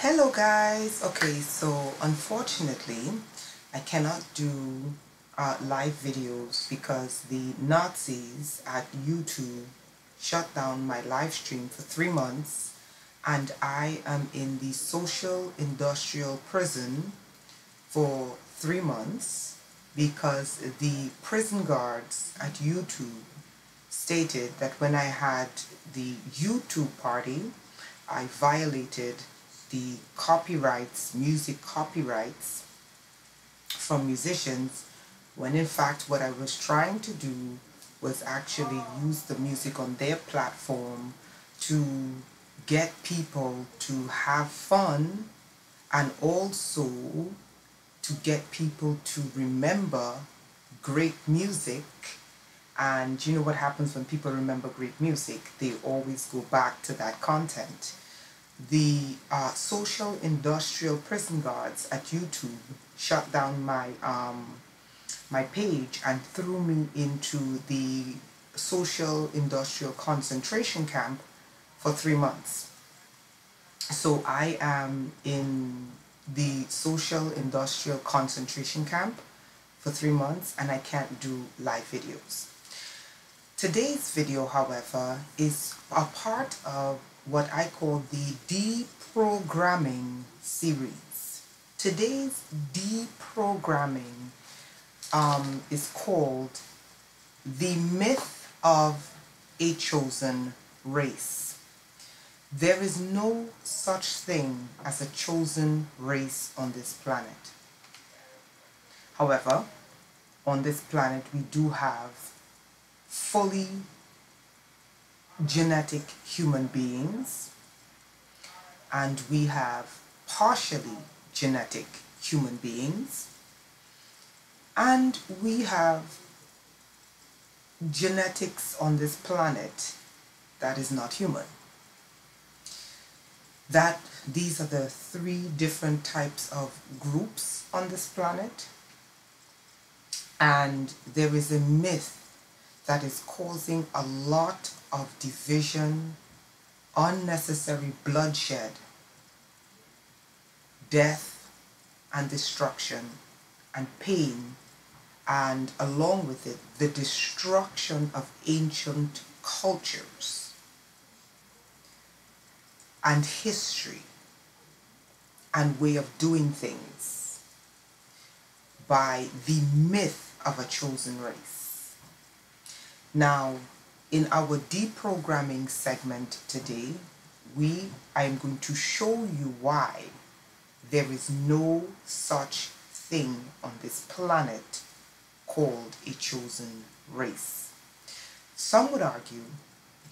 Hello guys. Okay, so unfortunately I cannot do live videos because the Nazis at YouTube shut down my live stream for 3 months, and I am in the social industrial prison for 3 months because the prison guards at YouTube stated that when I had the YouTube party, I violated the copyrights, music copyrights from musicians, when in fact what I was trying to do was actually use the music on their platform to get people to have fun and also to get people to remember great music. And you know what happens when people remember great music? They always go back to that content. The social industrial prison guards at YouTube shut down my page and threw me into the social industrial concentration camp for 3 months. So I am in the social industrial concentration camp for 3 months and I can't do live videos. Today's video, however, is a part of what I call the deprogramming series. Today's deprogramming is called The Myth of a Chosen Race. There is no such thing as a chosen race on this planet. However, on this planet we do have fully genetic human beings, and we have partially genetic human beings, and we have genetics on this planet that is not human. These are the three different types of groups on this planet, and there is a myth that is causing a lot of division, unnecessary bloodshed, death and destruction and pain, and along with it the destruction of ancient cultures and history and way of doing things by the myth of a chosen race. Now, in our deprogramming segment today, I am going to show you why there is no such thing on this planet called a chosen race. Some would argue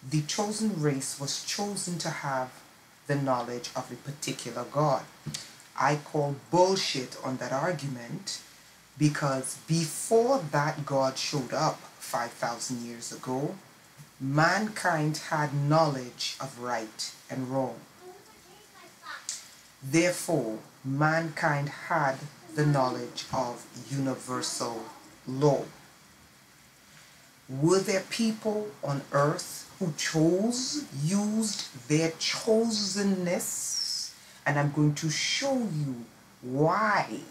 the chosen race was chosen to have the knowledge of a particular God. I call bullshit on that argument, because before that God showed up 5,000 years ago, mankind had knowledge of right and wrong. Therefore, mankind had the knowledge of universal law. Were there people on earth who used their chosenness? And I'm going to show you why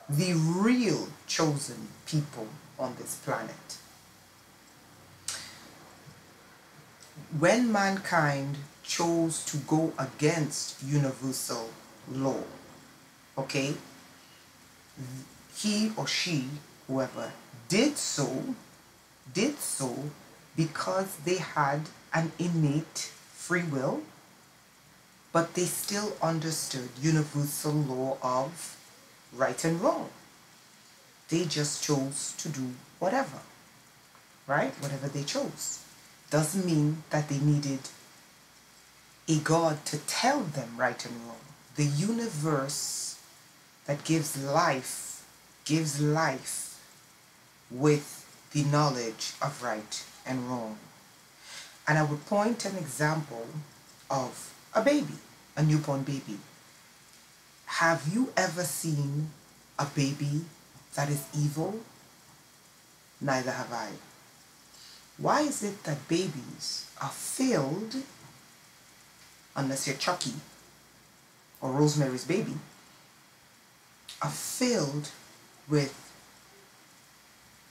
the real chosen people on this planet. When mankind chose to go against universal law, okay, he or she, whoever, did so because they had an innate free will, but they still understood universal law of right and wrong. They just chose to do whatever, right? Whatever they chose. Doesn't mean that they needed a God to tell them right and wrong. The universe that gives life with the knowledge of right and wrong. And I would point an example of a baby, a newborn baby. Have you ever seen a baby that is evil? Neither have I. Why is it that babies are filled, unless you're Chucky, or Rosemary's Baby are filled with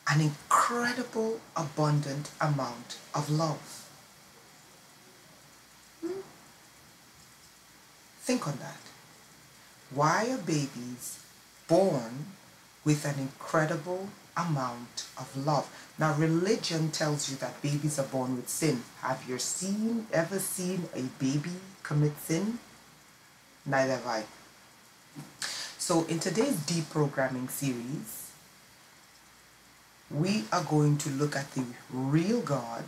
an incredible, abundant amount of love. Think on that. Why are babies born with an incredible amount of love? Now, religion tells you that babies are born with sin. Have you ever seen a baby commit sin? Neither have I. So in today's deprogramming series, we are going to look at the real God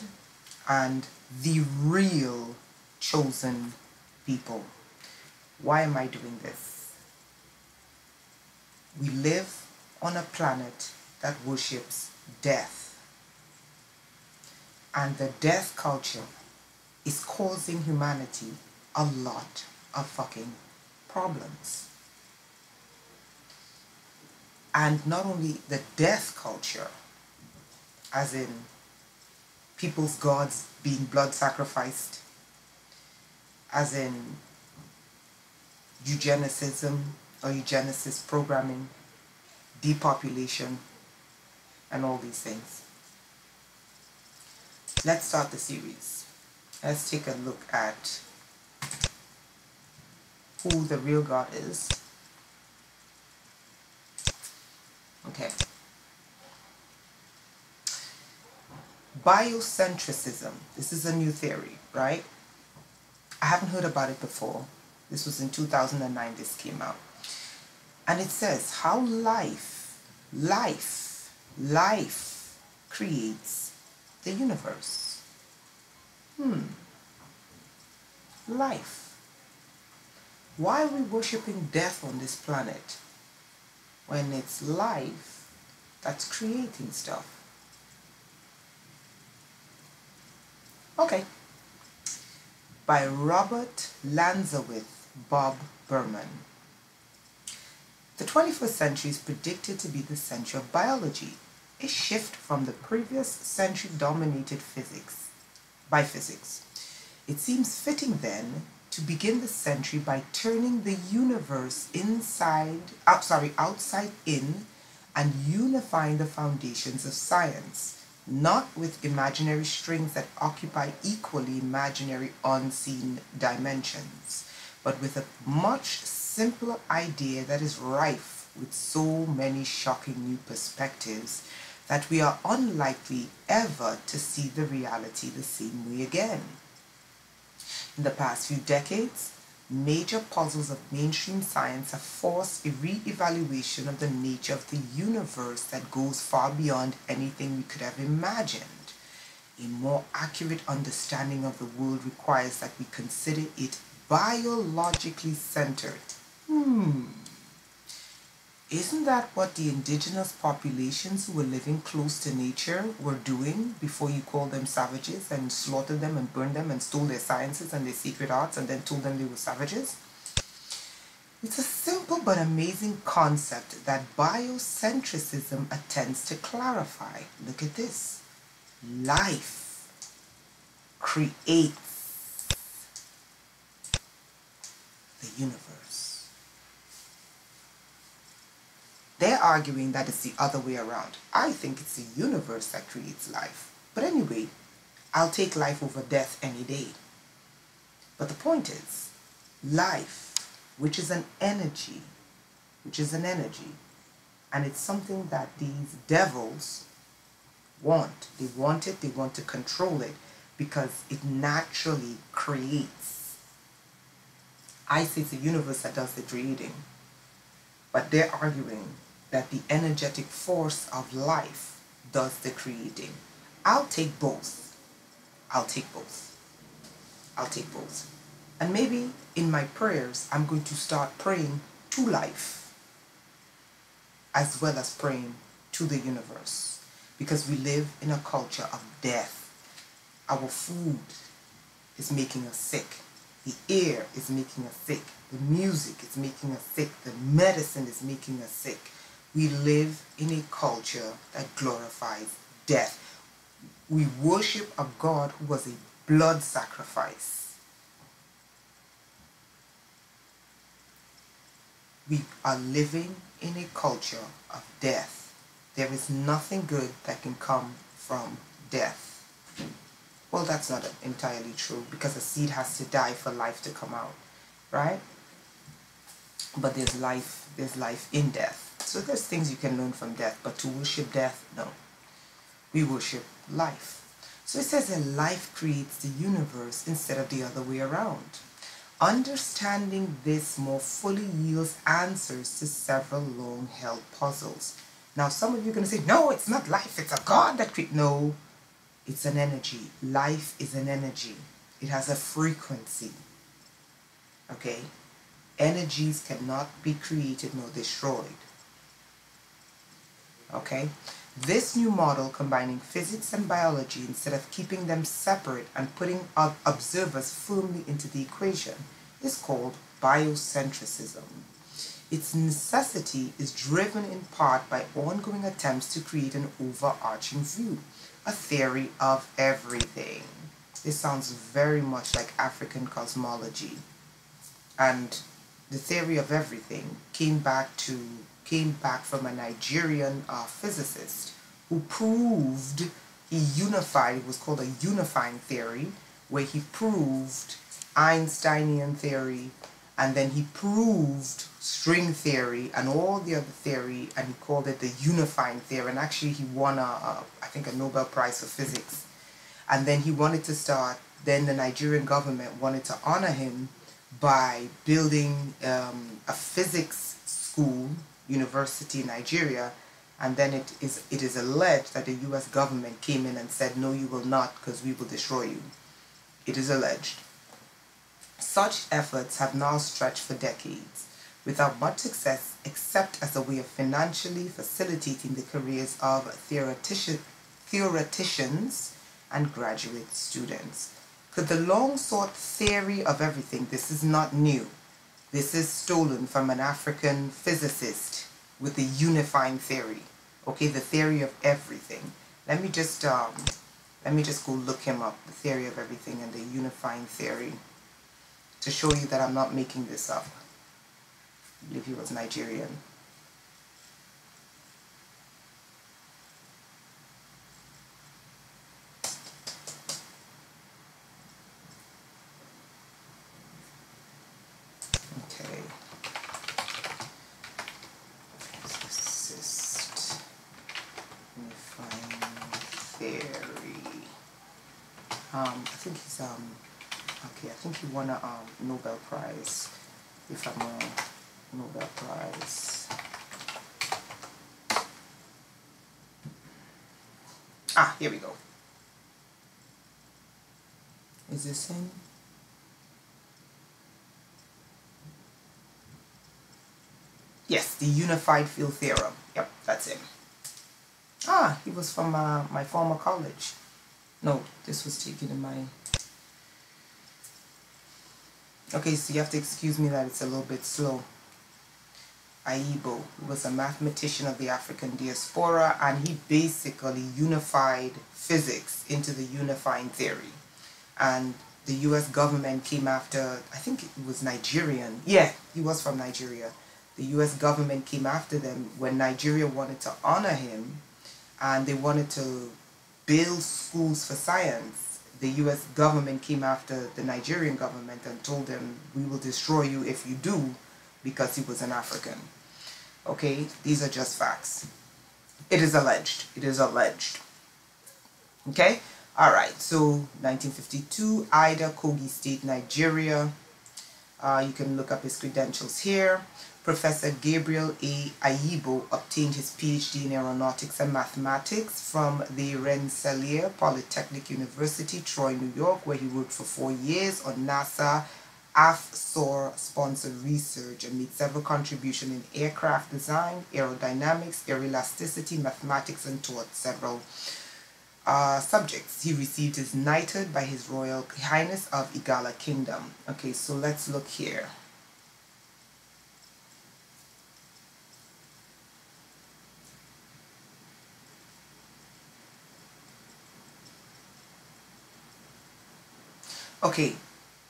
and the real chosen people. Why am I doing this? We live on a planet that worships death. And the death culture is causing humanity a lot of fucking problems. And not only the death culture, as in people's gods being blood sacrificed, as in eugenicism or eugenicist programming, depopulation, and all these things. Let's start the series. Let's take a look at who the real God is. Okay. Biocentrism. This is a new theory, right? I haven't heard about it before. This was in 2009 this came out. And it says how life creates the universe. Life. Why are we worshipping death on this planet when it's life that's creating stuff? Okay. By Robert Lanzowitz Bob Berman. The 21st century is predicted to be the century of biology, a shift from the previous century dominated by physics. It seems fitting then to begin the century by turning the universe outside in and unifying the foundations of science, not with imaginary strings that occupy equally imaginary unseen dimensions, but with a much simpler idea that is rife with so many shocking new perspectives that we are unlikely ever to see the reality the same way again. In the past few decades, major puzzles of mainstream science have forced a re-evaluation of the nature of the universe that goes far beyond anything we could have imagined. A more accurate understanding of the world requires that we consider it biologically centered. Isn't that what the indigenous populations who were living close to nature were doing before you called them savages and slaughtered them and burned them and stole their sciences and their secret arts and then told them they were savages? It's a simple but amazing concept that biocentrism attempts to clarify. Look at this. Life creates the universe. They're arguing that it's the other way around. I think it's the universe that creates life. But anyway, I'll take life over death any day. But the point is, life, which is an energy, and it's something that these devils want. They want it, they want to control it, because it naturally creates. I say it's the universe that does the creating. But they're arguing that the energetic force of life does the creating. I'll take both. And maybe in my prayers, I'm going to start praying to life as well as praying to the universe, because we live in a culture of death. Our food is making us sick. The air is making us sick. The music is making us sick. The medicine is making us sick. We live in a culture that glorifies death. We worship a God who was a blood sacrifice. we are living in a culture of death. There is nothing good that can come from death. Well, that's not entirely true, because a seed has to die for life to come out, right? But there's life in death. So there's things you can learn from death, but to worship death, no. We worship life. So it says that life creates the universe instead of the other way around. Understanding this more fully yields answers to several long-held puzzles. Now, some of you are going to say, no, it's not life, it's a God that creates. No, it's an energy. Life is an energy. It has a frequency. Okay? Energies cannot be created nor destroyed. Okay? This new model, combining physics and biology instead of keeping them separate and putting observers firmly into the equation, is called biocentrism. Its necessity is driven in part by ongoing attempts to create an overarching view, a theory of everything. This sounds very much like African cosmology. And the theory of everything came back from a Nigerian physicist who proved he unified. It was called a unifying theory, where he proved Einsteinian theory, and then he proved string theory and all the other theory, and he called it the unifying theory. And actually he won I think a Nobel Prize for physics. And then he wanted to start, then the Nigerian government wanted to honor him by building a physics school, university in Nigeria, and then it is alleged that the US government came in and said, no, you will not, because we will destroy you. It is alleged. Such efforts have now stretched for decades, without much success except as a way of financially facilitating the careers of theoreticians and graduate students. Could the long-sought theory of everything, this is not new. This is stolen from an African physicist with the unifying theory. Okay, the theory of everything. Let me just go look him up, the theory of everything and the unifying theory, to show you that I'm not making this up. I believe he was Nigerian. Okay. Physicist unifying theory. I think he's okay, I think he won a Nobel Prize, if I'm wrong. Nobel Prize. Ah, here we go. Is this him? Yes, the unified field theorem. Yep, that's him. Ah, he was from my former college. No, this was taken in my... Okay, so you have to excuse me that it's a little bit slow. Aibo was a mathematician of the African diaspora, and he basically unified physics into the unifying theory. And the US government came after, I think it was Nigerian. Yeah, he was from Nigeria. The US government came after them when Nigeria wanted to honor him, and they wanted to build schools for science. The US government came after the Nigerian government and told them, we will destroy you if you do, because he was an African. Okay, these are just facts. It is alleged. It is alleged. Okay, all right, so 1952, Ida, Kogi State, Nigeria. You can look up his credentials here. Professor Gabriel A. Aibo obtained his PhD in aeronautics and mathematics from the Rensselaer Polytechnic University, Troy, New York, where he worked for 4 years on NASA AFSOR-sponsored research and made several contributions in aircraft design, aerodynamics, aeroelasticity, mathematics, and taught several subjects. He received his knighthood by His Royal Highness of Igala Kingdom. Okay, so let's look here. Okay,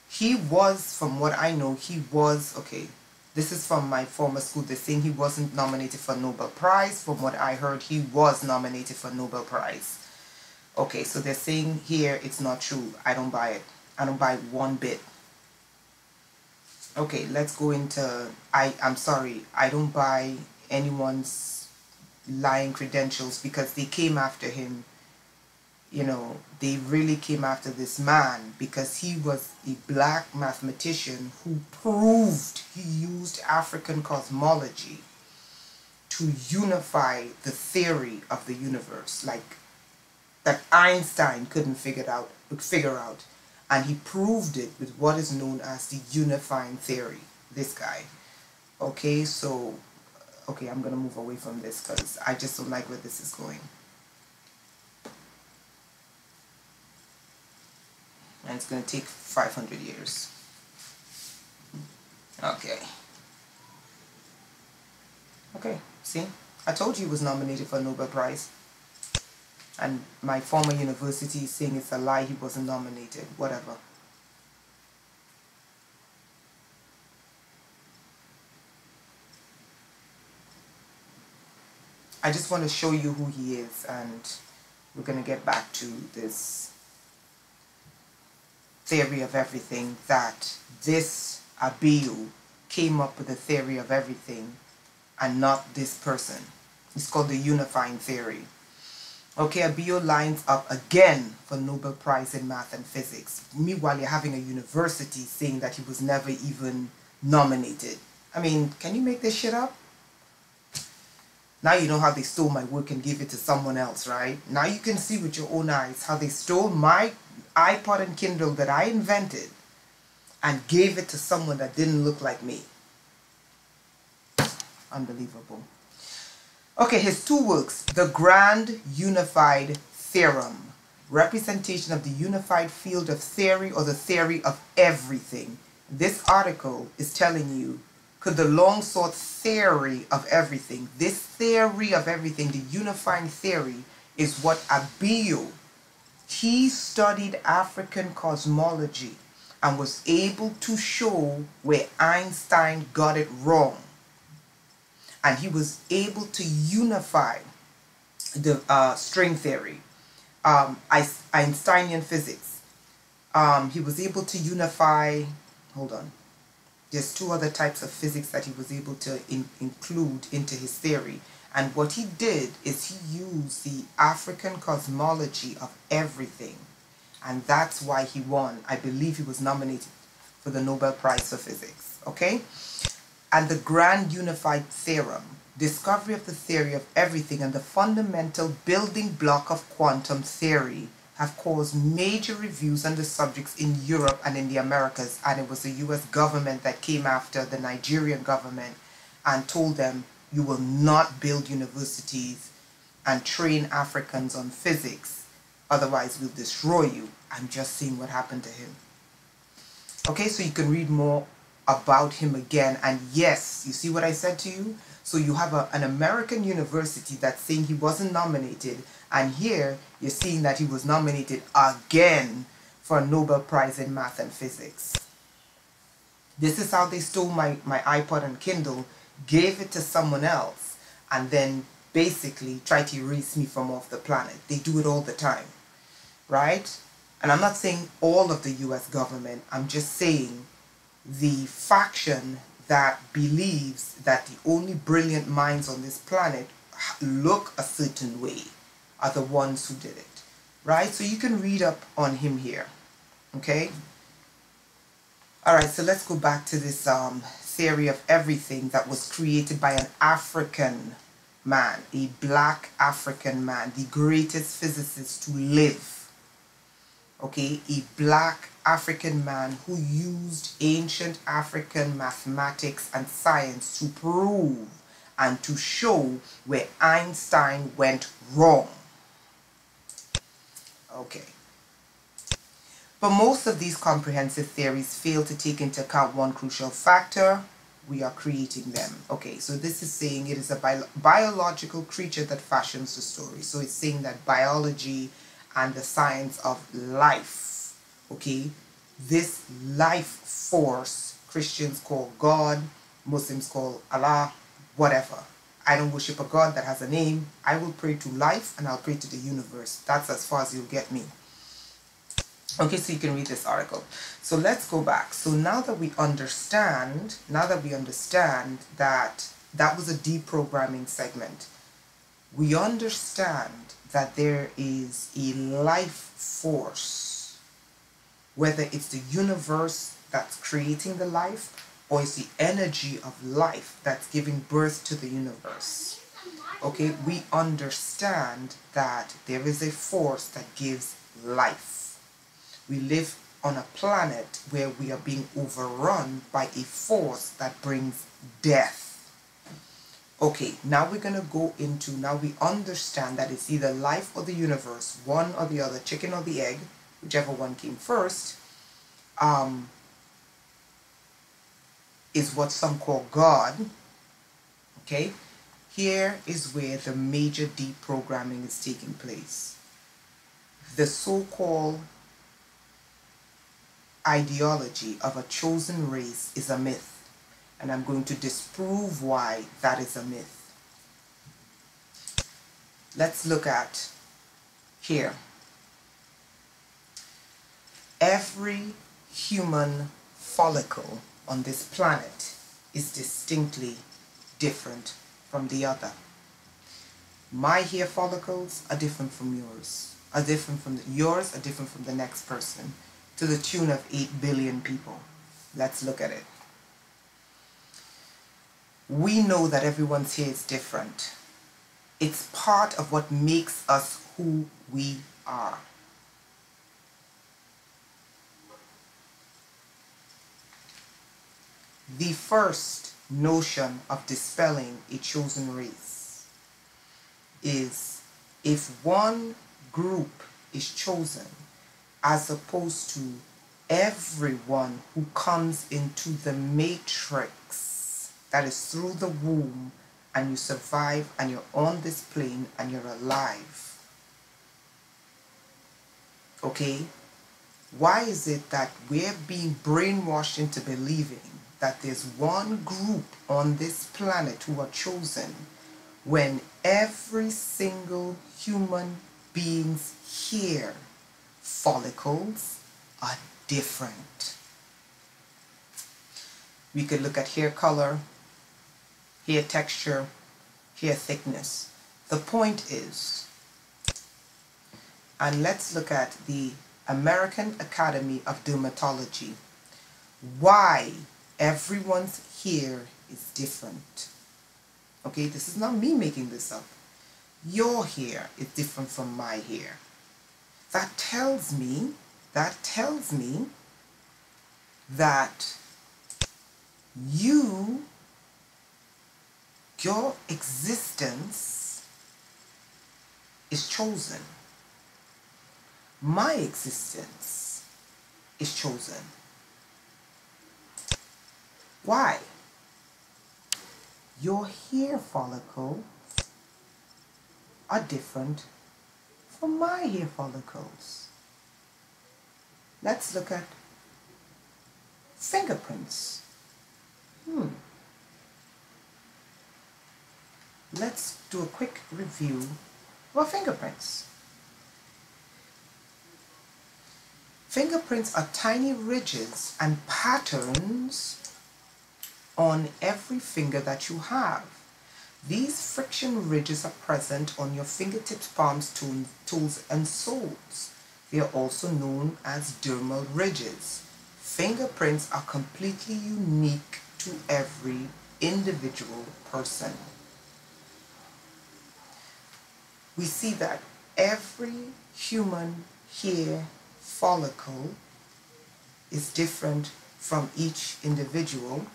he was, from what I know, he was, okay, This is from my former school. They're saying he wasn't nominated for Nobel Prize. From what I heard, he was nominated for Nobel Prize. Okay, so they're saying here it's not true. I don't buy it. I don't buy one bit. Okay, let's go into, I'm sorry, I don't buy anyone's lying credentials, because they came after him. You know, they really came after this man because he was a black mathematician who proved he used African cosmology to unify the theory of the universe, like that Einstein couldn't figure out. And he proved it with what is known as the unifying theory, this guy. Okay, so, okay, I'm going to move away from this because I just don't like where this is going. And it's going to take 500 years. Okay. Okay, see? I told you he was nominated for a Nobel Prize. And my former university is saying it's a lie, he wasn't nominated. Whatever. I just want to show you who he is, and we're going to get back to this theory of everything, that this Abiyu came up with the theory of everything and not this person. It's called the unifying theory. Okay, Abiyu lines up again for Nobel Prize in Math and Physics. Meanwhile, you're having a university saying that he was never even nominated. I mean, can you make this shit up? Now you know how they stole my work and gave it to someone else, right? Now you can see with your own eyes how they stole my iPod and Kindle that I invented and gave it to someone that didn't look like me. Unbelievable. Okay, his two works, The Grand Unified Theorem, representation of the unified field of theory or the theory of everything. This article is telling you, could the long sought theory of everything, this theory of everything, the unifying theory, is what Abiyu, he studied African cosmology and was able to show where Einstein got it wrong. And he was able to unify the string theory, Einsteinian physics. He was able to unify, hold on, there's two other types of physics that he was able to include into his theory. And what he did is he used the African cosmology of everything. And that's why he won. I believe he was nominated for the Nobel Prize for Physics. Okay? And the Grand Unified Theorem, discovery of the theory of everything and the fundamental building block of quantum theory, have caused major reviews on the subjects in Europe and in the Americas. And it was the US government that came after the Nigerian government and told them, you will not build universities and train Africans on physics, otherwise we'll destroy you. I'm just saying what happened to him. Okay, so you can read more about him again. And yes, you see what I said to you? So you have an American university that's saying he wasn't nominated, and here you're seeing that he was nominated again for a Nobel Prize in Math and Physics. This is how they stole my iPod and Kindle, gave it to someone else, and then basically tried to erase me from off the planet. They do it all the time, right? And I'm not saying all of the US government, I'm just saying the faction that believes that the only brilliant minds on this planet look a certain way are the ones who did it, right? So you can read up on him here, okay? All right, so let's go back to this theory of everything that was created by an African man, a black African man, the greatest physicist to live, okay? A black African man who used ancient African mathematics and science to prove and to show where Einstein went wrong. Okay. But most of these comprehensive theories fail to take into account one crucial factor: we are creating them. Okay, so this is saying it is a biological creature that fashions the story. So it's saying that biology and the science of life, okay, this life force Christians call God, Muslims call Allah, whatever. I don't worship a God that has a name. I will pray to life and I'll pray to the universe. That's as far as you'll get me. Okay, so you can read this article. So let's go back. So now that we understand that that was a deprogramming segment, we understand that there is a life force, whether it's the universe that's creating the life or it's the energy of life that's giving birth to the universe. Okay, we understand that there is a force that gives life. We live on a planet where we are being overrun by a force that brings death. Okay, now we're going to go into, now we understand that it's either life or the universe, one or the other, chicken or the egg, whichever one came first, is what some call God. Okay, here is where the major deprogramming is taking place. The so-called ideology of a chosen race is a myth, and I'm going to disprove why that is a myth. Let's look at here. Every human follicle on this planet is distinctly different from the other. My hair follicles are different from yours, yours are different from the next person, to the tune of 8 billion people. Let's look at it. We know that everyone's hair is different. It's part of what makes us who we are. The first notion of dispelling a chosen race is if one group is chosen, as opposed to everyone who comes into the matrix, that is through the womb, and you survive and you're on this plane and you're alive. Okay? Why is it that we're being brainwashed into believing that there's one group on this planet who are chosen when every single human being's hair follicles are different? We could look at hair color, hair texture, hair thickness. The point is, and let's look at the American Academy of Dermatology, why everyone's hair is different. Okay, this is not me making this up. Your hair is different from my hair. That tells me that your existence is chosen. My existence is chosen. Why? Your hair follicles are different from my hair follicles. Let's look at fingerprints. Let's do a quick review of our fingerprints. Fingerprints are tiny ridges and patterns on every finger that you have. These friction ridges are present on your fingertips, palms, toes, and soles. They are also known as dermal ridges. Fingerprints are completely unique to every individual person. We see that every human hair follicle is different from each individual.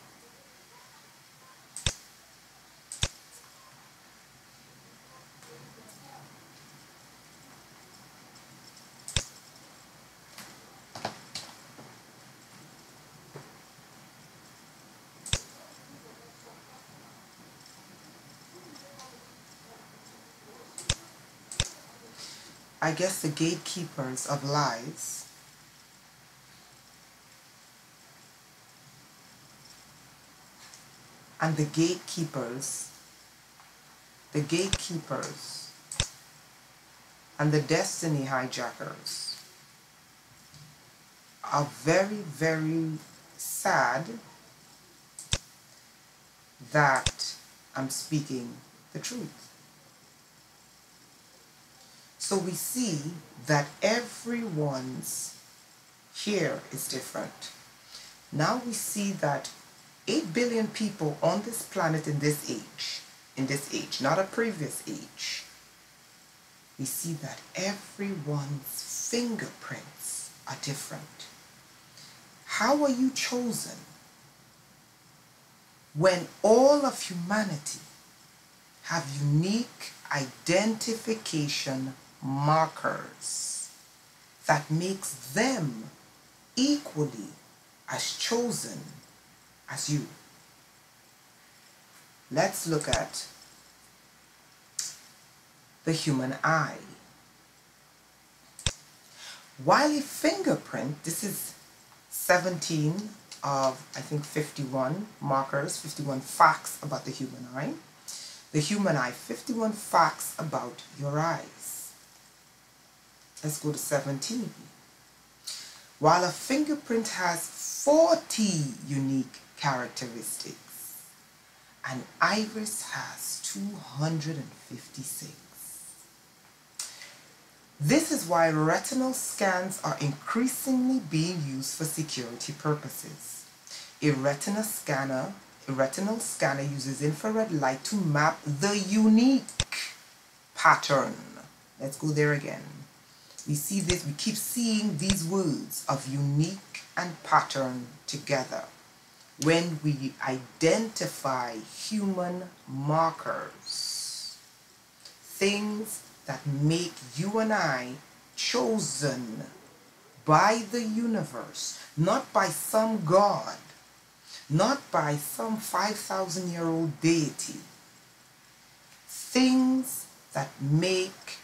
I guess the gatekeepers of lies and the gatekeepers and the destiny hijackers are very, very sad that I'm speaking the truth. So we see that everyone's here is different. Now we see that 8 billion people on this planet in this age, not a previous age, we see that everyone's fingerprints are different. How are you chosen when all of humanity have unique identification markers that makes them equally as chosen as you? Let's look at the human eye. While a fingerprint, this is 17 of, I think, 51 markers, 51 facts about the human eye. The human eye, 51 facts about your eyes. Let's go to 17. While a fingerprint has 40 unique characteristics, an iris has 256. This is why retinal scans are increasingly being used for security purposes. A retinal scanner uses infrared light to map the unique pattern. Let's go there again. We see this, we keep seeing these words of unique and pattern together when we identify human markers, things that make you and I chosen by the universe, not by some God, not by some 5,000-year-old deity. Things that make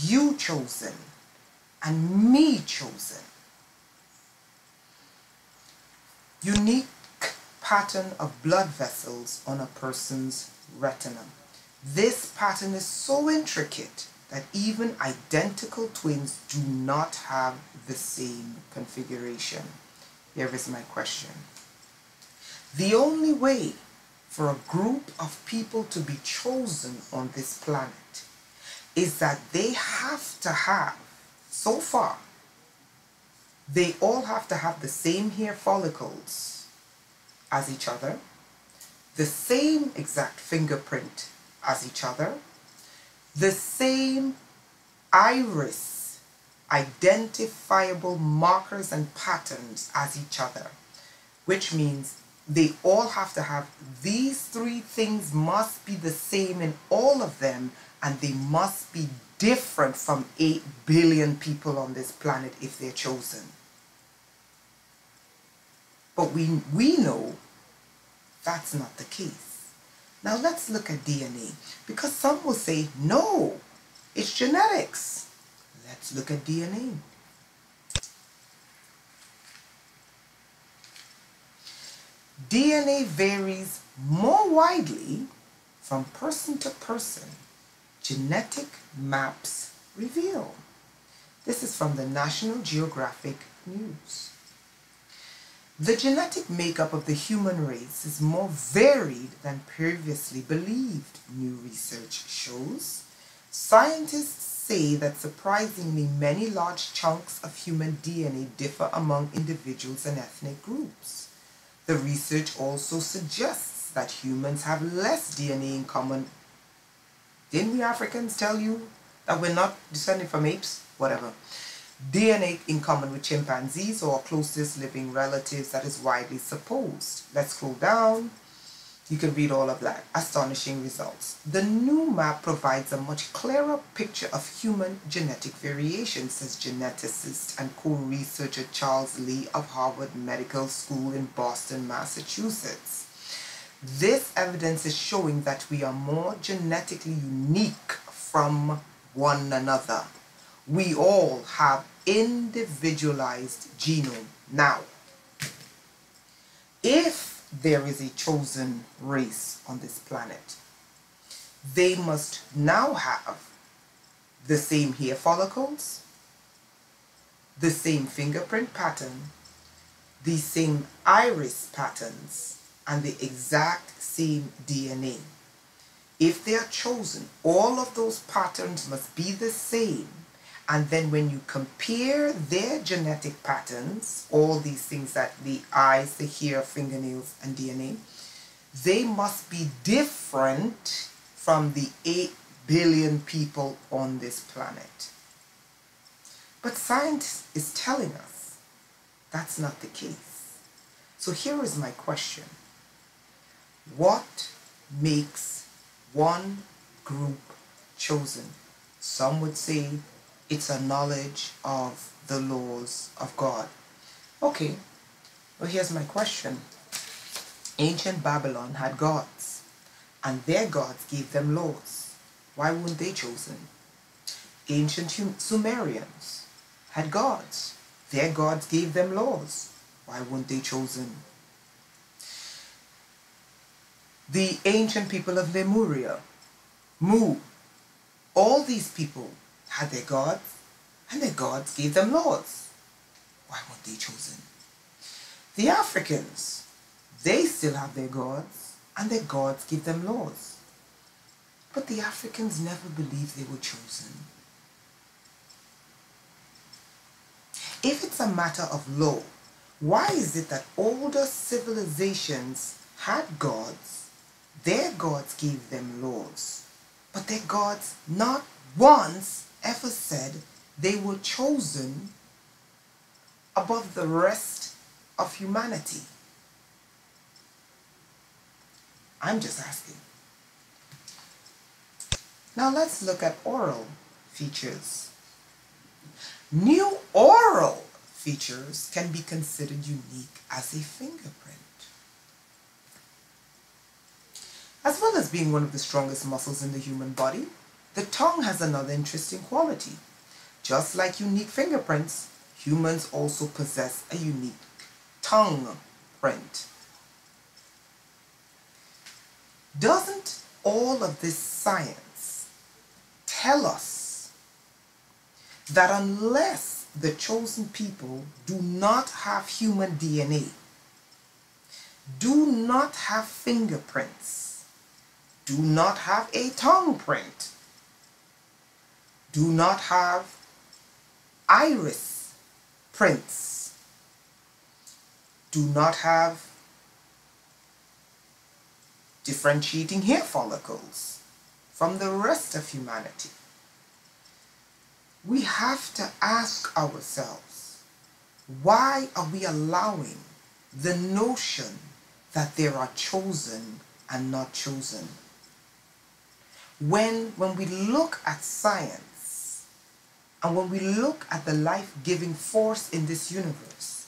you chosen and me chosen. Unique pattern of blood vessels on a person's retina. This pattern is so intricate that even identical twins do not have the same configuration. Here is my question. The only way for a group of people to be chosen on this planet is that they have to have, so far, they all have to have the same hair follicles as each other, the same exact fingerprint as each other, the same iris identifiable markers and patterns as each other, which means they all have to have these three things, must be the same in all of them, and they must be different from 8 billion people on this planet if they're chosen. But we know that's not the case. Now let's look at DNA, because some will say, no, it's genetics. Let's look at DNA. DNA varies more widely from person to person. Genetic maps reveal. This is from the National Geographic News. The genetic makeup of the human race is more varied than previously believed, new research shows. Scientists say that surprisingly many large chunks of human DNA differ among individuals and ethnic groups. The research also suggests that humans have less DNA in common. Didn't we Africans tell you that we're not descended from apes? Whatever. DNA in common with chimpanzees or closest living relatives that is widely supposed. Let's scroll down. You can read all of that. Astonishing results. The new map provides a much clearer picture of human genetic variation, says geneticist and co-researcher Charles Lee of Harvard Medical School in Boston, Massachusetts. This evidence is showing that we are more genetically unique from one another. We all have individualized genome. Now, if there is a chosen race on this planet, they must now have the same hair follicles, the same fingerprint pattern, the same iris patterns, and the exact same DNA. If they are chosen, all of those patterns must be the same. And then when you compare their genetic patterns, all these things that the eyes, the hair, fingernails, and DNA, they must be different from the 8 billion people on this planet. But science is telling us that's not the case. So here is my question. What makes one group chosen? Some would say it's a knowledge of the laws of God. Okay, well here's my question. Ancient Babylon had gods, and their gods gave them laws. Why weren't they chosen? Ancient Sumerians had gods. Their gods gave them laws. Why weren't they chosen? The ancient people of Lemuria, Mu, all these people had their gods, and their gods gave them laws. Why weren't they chosen? The Africans, they still have their gods, and their gods give them laws. But the Africans never believed they were chosen. If it's a matter of law, why is it that older civilizations had gods, their gods gave them laws, but their gods not once ever said they were chosen above the rest of humanity? I'm just asking. Now let's look at oral features. New oral features can be considered unique as a fingerprint. As well as being one of the strongest muscles in the human body, the tongue has another interesting quality. Just like unique fingerprints, humans also possess a unique tongue print. Doesn't all of this science tell us that unless the chosen people do not have human DNA, do not have fingerprints, do not have a tongue print, do not have iris prints, do not have differentiating hair follicles from the rest of humanity, we have to ask ourselves, why are we allowing the notion that there are chosen and not chosen? When we look at science and when we look at the life-giving force in this universe,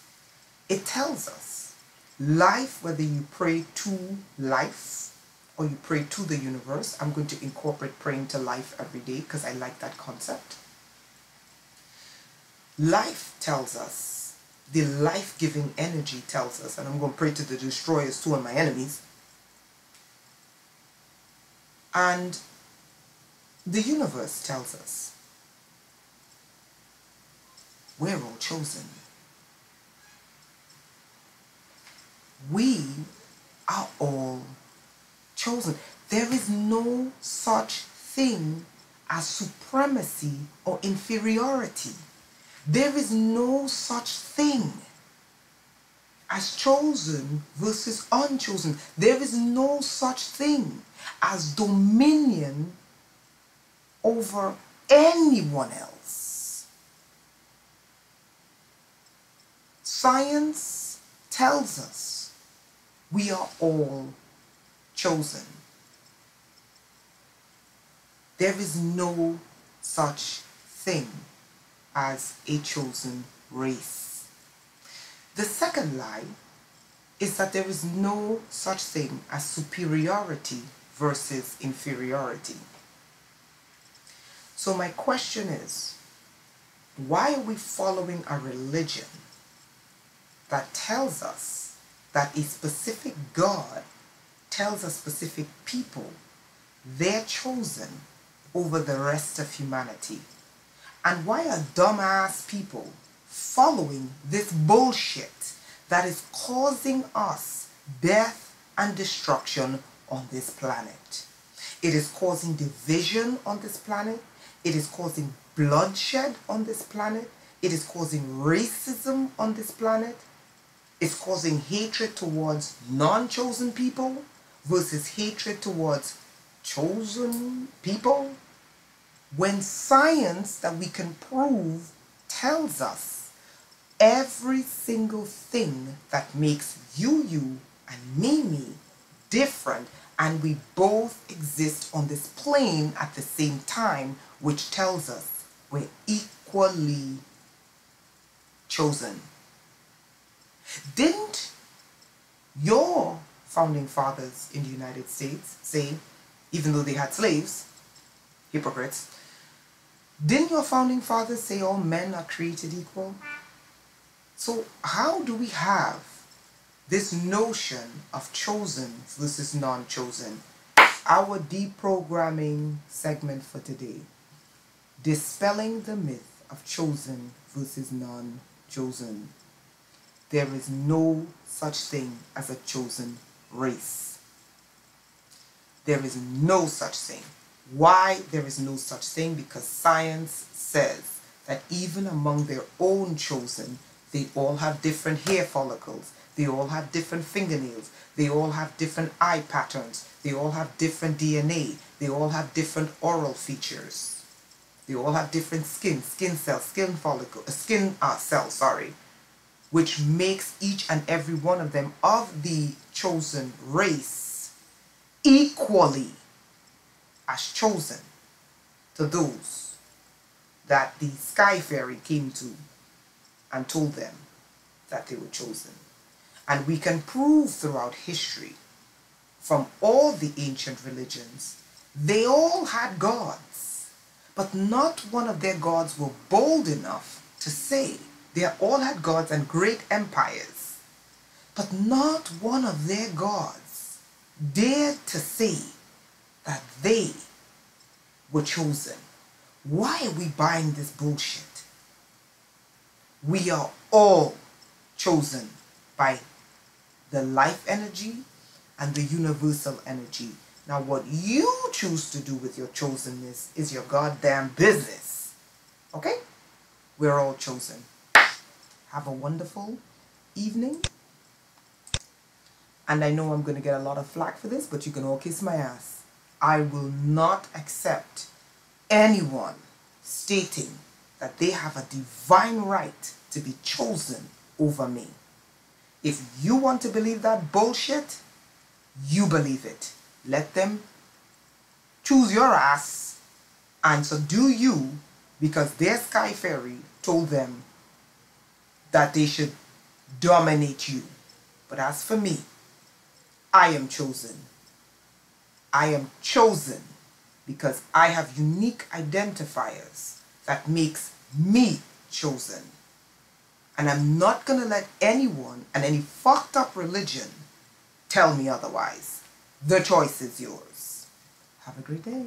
it tells us life, whether you pray to life or you pray to the universe. I'm going to incorporate praying to life every day because I like that concept. Life tells us, the life-giving energy tells us, and I'm going to pray to the destroyers, two of my enemies, and the universe tells us we're all chosen. We are all chosen. There is no such thing as supremacy or inferiority. There is no such thing as chosen versus unchosen. There is no such thing as dominion over anyone else. Science tells us we are all chosen. There is no such thing as a chosen race. The second lie is that there is no such thing as superiority versus inferiority. So my question is, why are we following a religion that tells us that a specific God tells a specific people they're chosen over the rest of humanity. And why are dumbass people following this bullshit that is causing us death and destruction on this planet? It is causing division on this planet. It is causing bloodshed on this planet. It is causing racism on this planet. It's causing hatred towards non-chosen people versus hatred towards chosen people. When science that we can prove tells us every single thing that makes you and me different, and we both exist on this plane at the same time, which tells us we're equally chosen. Didn't your founding fathers in the United States say, even though they had slaves, hypocrites, didn't your founding fathers say all men are created equal? So how do we have this notion of chosen versus non-chosen? Our deprogramming segment for today, dispelling the myth of chosen versus non-chosen. There is no such thing as a chosen race. There is no such thing. Why there is no such thing? Because science says that even among their own chosen, they all have different hair follicles. They all have different fingernails. They all have different eye patterns. They all have different DNA. They all have different oral features. They all have different skin cells, which makes each and every one of them of the chosen race equally as chosen to those that the sky fairy came to and told them that they were chosen. And we can prove throughout history, from all the ancient religions, they all had gods, but not one of their gods were bold enough to say, they all had gods and great empires, but not one of their gods dared to say that they were chosen. Why are we buying this bullshit? We are all chosen by the life energy and the universal energy. Now what you choose to do with your chosenness is your goddamn business. Okay? We're all chosen. Have a wonderful evening. And I know I'm going to get a lot of flack for this, but you can all kiss my ass. I will not accept anyone stating that they have a divine right to be chosen over me. If you want to believe that bullshit, you believe it. Let them choose your ass, and so do you, because their sky fairy told them that they should dominate you. But as for me, I am chosen. I am chosen because I have unique identifiers that makes me chosen. And I'm not going to let anyone and any fucked up religion tell me otherwise. The choice is yours. Have a great day.